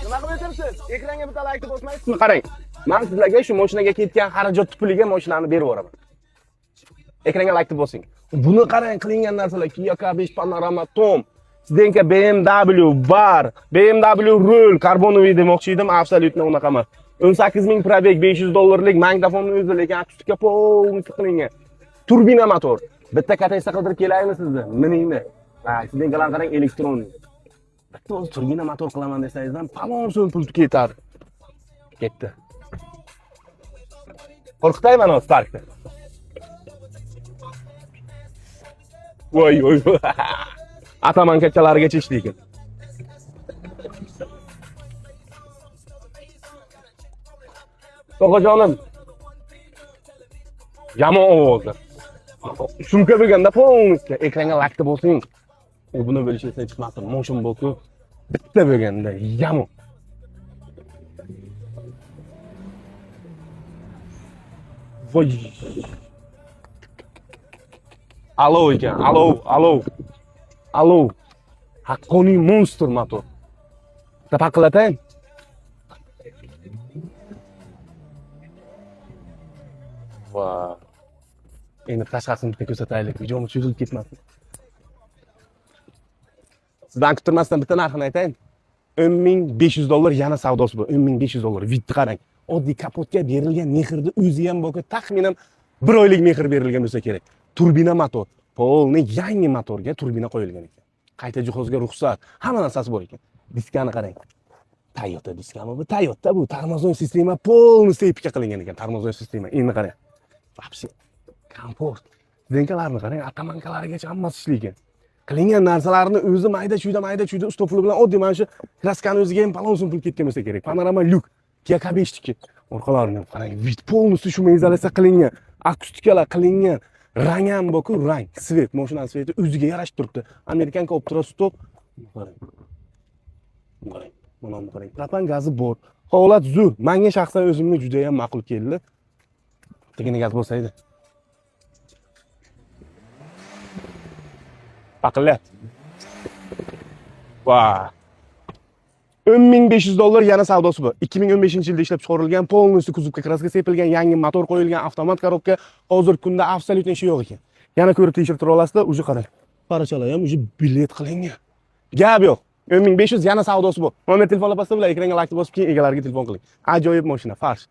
Nima qilib o'tiribsiz? Ekranga bitta like bosmaysizmi? Qarang. Men sizlarga shu mashinaga ketgan xarajat puliga mashinani berib yuboraman. Ekranga like bosing. Buni qarang, qilingan narsalar Kia K5 Panorama Tom, Zdenka BMW bar, BMW rul, karbonoviy demoqchi edim, absolutno unaqa emas. 18000 probeg, $500 magnitofonni o'zi, lekin akustika polniy qilingan. Turbina motor. Bitta kataysa qildirib kelaymi sizni? Miningni. Ha, Zdenkalar qarang, elektron. Bitta o'zi turbina motor qilaman desangizdan, palon so'm pul ketadi. Ketdi. Qo'rqitayman o'z Starkni. Voy. Ataman kachalarigacha ishlaydi. To'g'ajonim. Yomon ovozi. Sumka bo'lganda polniy ekranga lakta bo'lsin. U buni bo'lishsa chiqmasin. Motion bloku bitta bo'lganda yomon. Voy. Alo ekan, alo. Haqqoniy monster motor. Tapaqlatang. Va. Endi tashqarisini bitta ko'rsataylik. Videomiz cho'zilib ketmasin. Sizdan kuttirmasdan bitta narxini aytaymi? $10,500 yana savdosi bu. $10,500. Vidni qarang. Oddiy kapotga berilgan mehrni o'zi ham bo'lsa, taxminan 1 oylik mehr berilgan bo'lsa kerak. Turbina motor, polniy yangi motorga turbina qo'yilgan ekan. Qayta jihozga ruxsat, hamma narsasi bor ekan. Diskani qarang. Toyota diskami bu? Toyota bu. Tormozon sistema polniy sepika qilingan ekan. Tormozon sistema. Endi qarang. Вообще komfort. Zdenkalarni qarang, atamankalarigacha hammasi ishlaygan. Qilingan narsalarni o'zi mayda-chuyda usta puli bilan oddiy mana shu kraskani o'ziga ham palon so'm pul ketgan bo'lsa kerak. Panorama lyuk, Kia K5 tiki. Orqalarini qarang, vid polniy shu izolyatsiya qilingan, akustikalar qilingan, rang ham bor-ku, rang, svet, mashina sveti o'ziga yarashib turibdi. Amerikanka optira stop. Qarang. Mana qarang. Propan gazi bor. Holat zo'r. Menga shaxsan o'zimga juda ham ma'qul keldi. Tegina gaz bo'lsa edi. Paqillat. Va. $10,500 yana savdosi bu. 2015-yilda ishlab chiqarilgan, polniy kuzovga kraska sepilgan, yangi motor qo'yilgan, avtomat korobka. Hozirgi kunda absolutno ishi yo'q ekan. Yana ko'rib tekshirib tura olasizlar, uje qarang. Parachalar ham uje bilet qilingan. Gap yo'q. 10,500 yana savdosi bu. Nomer telefonlar pastda bilan ekranga like bosib keyin egalariga telefon qiling. Ajoyib mashina, farsh.